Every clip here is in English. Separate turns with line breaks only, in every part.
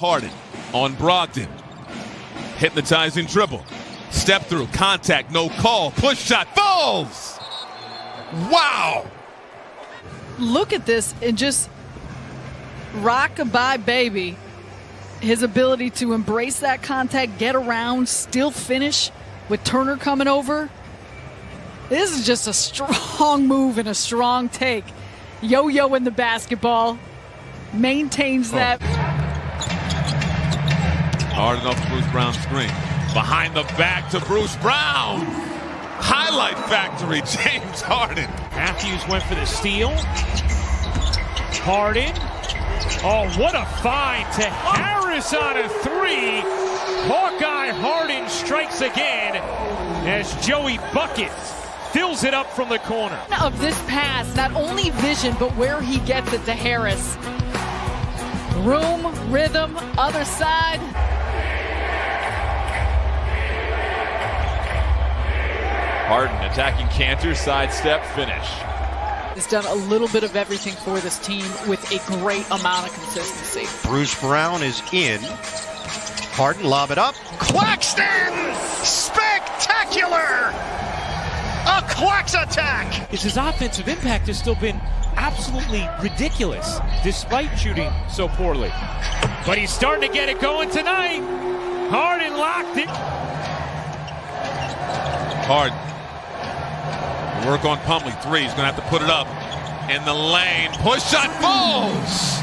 Harden on Brogdon. Hypnotizing dribble. Step through, contact, no call. Push shot, falls! Wow!
Look at this and just rock-a-bye baby. His ability to embrace that contact, get around, still finish with Turner coming over. This is just a strong move and a strong take. Yo-yo in the basketball. Maintains that.
Hard enough, Bruce Brown screen. Behind the back to Bruce Brown. Highlight factory, James Harden.
Matthews went for the steal. Harden. Oh, what a find to Harris on a three. Hawkeye Harden strikes again as Joey Buckets fills it up from the corner.
Of this pass, not only vision, but where he gets it to Harris. Room, rhythm, other side.
Harden attacking Cantor, sidestep, finish.
Has done a little bit of everything for this team with a great amount of consistency.
Bruce Brown is in. Harden lob it up. Claxton! Spectacular! A Clax attack!
His offensive impact has still been absolutely ridiculous despite shooting so poorly. But he's starting to get it going tonight. Harden locked it.
Harden. Work on Plumlee. Three. He's going to have to put it up in the lane. Push shot falls.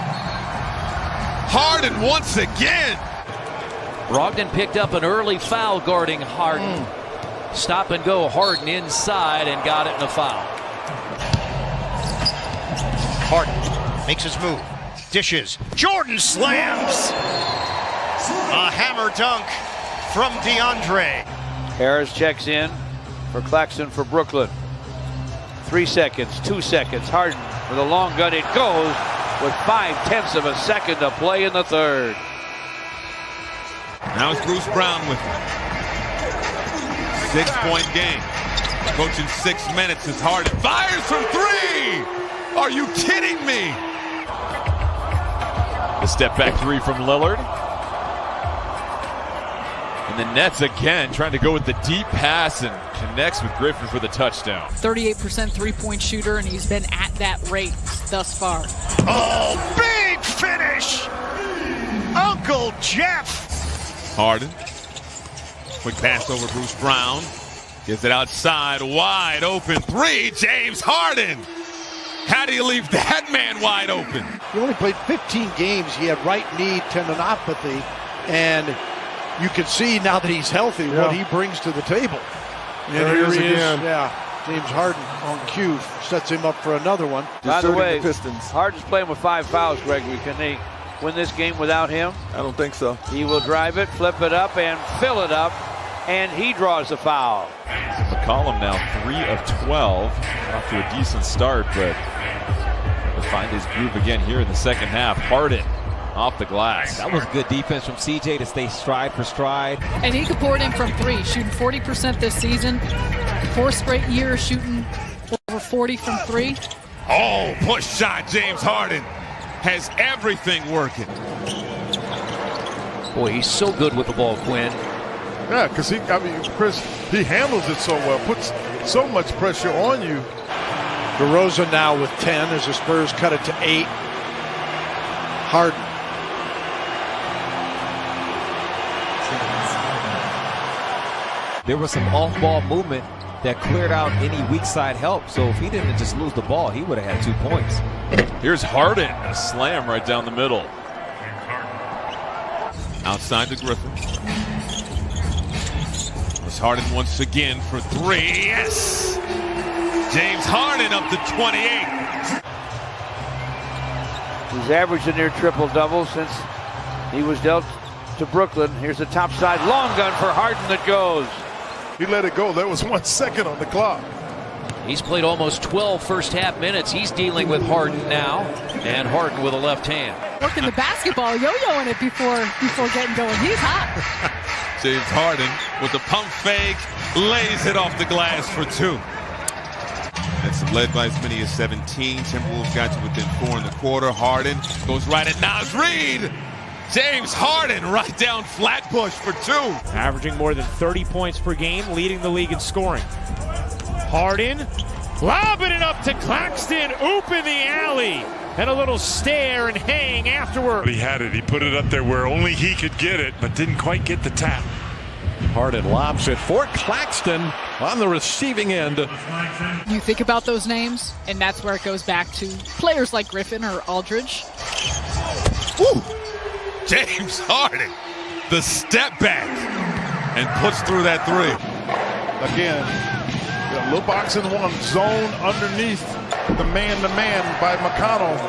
Harden once again.
Brogdon picked up an early foul guarding Harden. Stop and go Harden inside and got it in a foul.
Harden makes his move. Dishes. Jordan slams. A hammer dunk from DeAndre.
Harris checks in for Claxton for Brooklyn. 3 seconds, 2 seconds. Harden with a long gun. It goes with 0.5 of a second to play in the third.
Now it's Bruce Brown with him. 6-point game. Coaching 6 minutes is Harden. Fires from three! Are you kidding me?
The step back three from Lillard. And the Nets again trying to go with the deep pass and connects with Griffin for the touchdown.
38% three-point shooter, and he's been at that rate thus far.
Oh, big finish! Uncle Jeff!
Harden. Quick pass over Bruce Brown. Gives it outside, wide open three. James Harden. How do you leave that man wide open?
He only played 15 games. He had right knee tendinopathy, and you can see now that he's healthy what he brings to the table. And here he is again. Yeah, James Harden on cue sets him up for another one.
By the way, Harden's playing with 5 fouls, Gregory. Can they win this game without him?
I don't think so.
He will drive it, flip it up, and fill it up, and he draws the foul.
McCollum now 3 of 12. Off to a decent start, but to find his groove again here in the second half. Harden off the glass.
That was good defense from CJ to stay stride for stride.
And he could pour it in from three, shooting 40% this season. 4 straight years shooting over 40 from three.
Oh, push shot. James Harden has everything working.
Boy, he's so good with the ball, Quinn.
Yeah, because Chris, he handles it so well, puts so much pressure on you.
DeRozan now with 10 as the Spurs cut it to 8. Harden.
There was some off-ball movement that cleared out any weak side help. So if he didn't just lose the ball, he would have had 2 points.
Here's Harden, a slam right down the middle.
Outside to Griffin. It's Harden once again for three. Yes! James Harden up to 28.
He's averaged a near triple-double since he was dealt to Brooklyn. Here's the top side long gun for Harden that goes.
He let it go. There was 1 second on the clock.
He's played almost 12 first-half minutes. He's dealing with Harden now, and Harden with a left hand.
Working the basketball, yo-yoing it before getting going. He's hot.
James Harden with the pump fake, lays it off the glass for 2. That's led by as many as 17. Timberwolves got to within 4 in the quarter. Harden goes right at Nas Reed. James Harden right down Flatbush for 2.
Averaging more than 30 points per game, leading the league in scoring. Harden lobbing it up to Claxton, oop in the alley, and a little stare and hang afterward.
He had it. He put it up there where only he could get it, but didn't quite get the tap.
Harden lobs it for Claxton on the receiving end.
You think about those names, and that's where it goes back to players like Griffin or Aldridge.
Woo! James Harden, the step back, and puts through that 3.
Again, the little box in one, zone underneath the man-to-man by McConnell.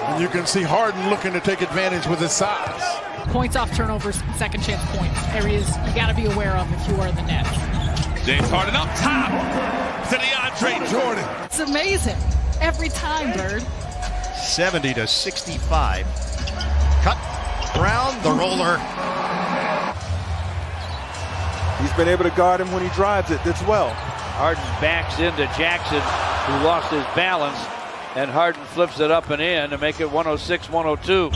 And you can see Harden looking to take advantage with his size.
Points off turnovers, second chance points. Areas you got to be aware of if you are in the net.
James Harden up top to DeAndre Jordan.
It's amazing. Every time, Bird.
70-65. Cut. Brown, the roller.
He's been able to guard him when he drives it as well.
Harden backs into Jackson, who lost his balance, and Harden flips it up and in to make it 106-102.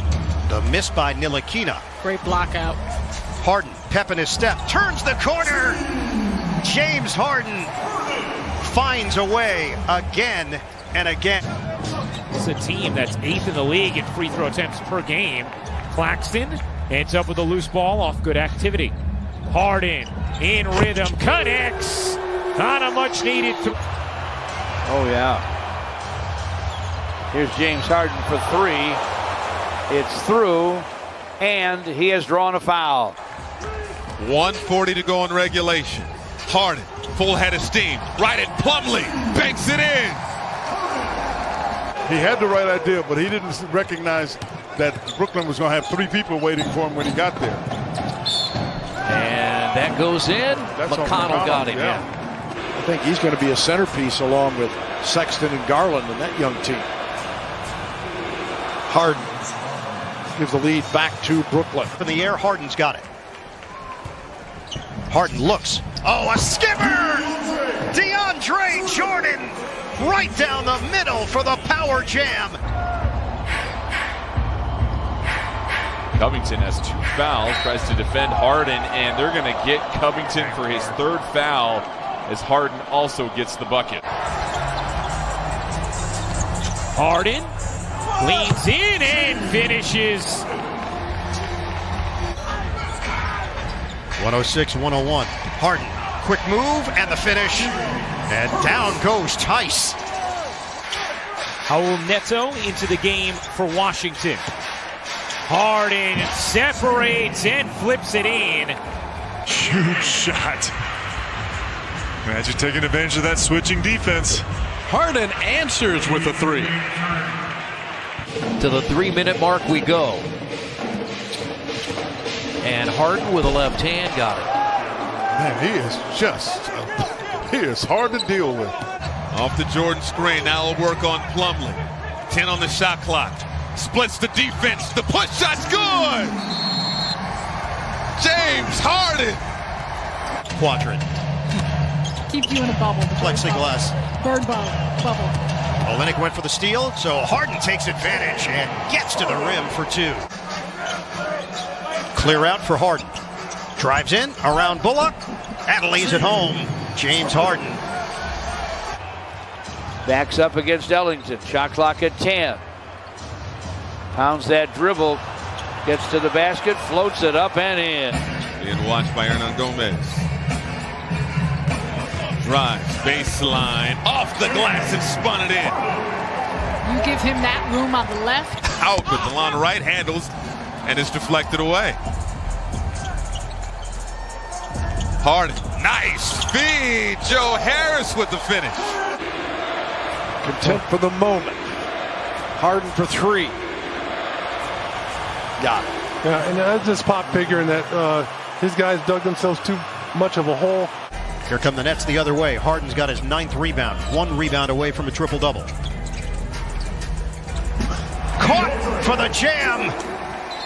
The miss by Ntilikina.
Great block out.
Harden, pep in his step, turns the corner. James Harden finds a way again and again.
It's a team that's 8th in the league in free throw attempts per game. Claxton ends up with a loose ball off good activity. Harden in rhythm, connects on a much needed.
Oh yeah. Here's James Harden for 3. It's through, and he has drawn a foul.
1:40 to go in regulation. Harden, full head of steam, right at Plumlee, banks it in.
He had the right idea, but he didn't recognize that Brooklyn was going to have 3 people waiting for him when he got there.
And that goes in. McConnell got him.
Yeah. I think he's going to be a centerpiece along with Sexton and Garland in that young team. Harden gives the lead back to Brooklyn.
In the air, Harden's got it. Harden looks. Oh, a skipper! DeAndre Jordan right down the middle for the power jam.
Covington has 2 fouls, tries to defend Harden, and they're going to get Covington for his 3rd foul as Harden also gets the bucket.
Harden leans in and finishes.
106-101. Harden, quick move and the finish. And down goes Tice.
Raul Neto into the game for Washington. Harden separates and flips it in.
Huge shot. Imagine taking advantage of that switching defense.
Harden answers with a 3.
To the 3-minute mark we go. And Harden with a left hand got it.
Man, he is hard to deal with.
Off the Jordan screen, now it'll work on Plumlee. 10 on the shot clock. Splits the defense. The push shot's good. James Harden.
Quadrant.
Keep you in a bubble.
Plexiglass.
Bird bubble.
Olynyk went for the steal, so Harden takes advantage and gets to the rim for 2. Clear out for Harden. Drives in, around Bullock, and lays it home. James Harden.
Backs up against Ellington. Shot clock at 10. Pounds that dribble. Gets to the basket, floats it up and in.
Being watched by Hernan Gomez. Drives, baseline, off the glass and spun it in.
You give him that room on the left.
Out, but Delon Wright handles and is deflected away. Harden, nice feed. Joe Harris with the finish.
Content for the moment. Harden for 3. Got it.
Yeah, and that's just Pop figuring that his guys dug themselves too much of a hole.
Here come the Nets the other way. Harden's got his 9th rebound. 1 rebound away from a triple-double. Caught for the jam.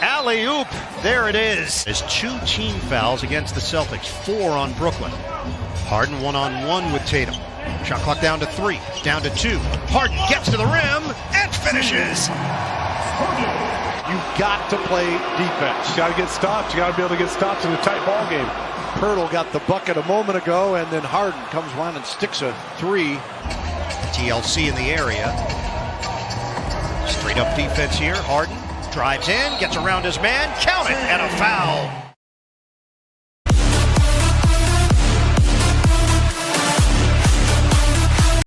Alley-oop. There it is. There's 2 team fouls against the Celtics. 4 on Brooklyn. Harden 1-on-1 with Tatum. Shot clock down to 3. Down to 2. Harden gets to the rim and finishes.
You've got to play defense.
You got to get stops. You got to be able to get stops in a tight ball game.
Pirtle got the bucket a moment ago, and then Harden comes around and sticks a three.
TLC in the area. Straight up defense here. Harden drives in, gets around his man, count it, and a foul.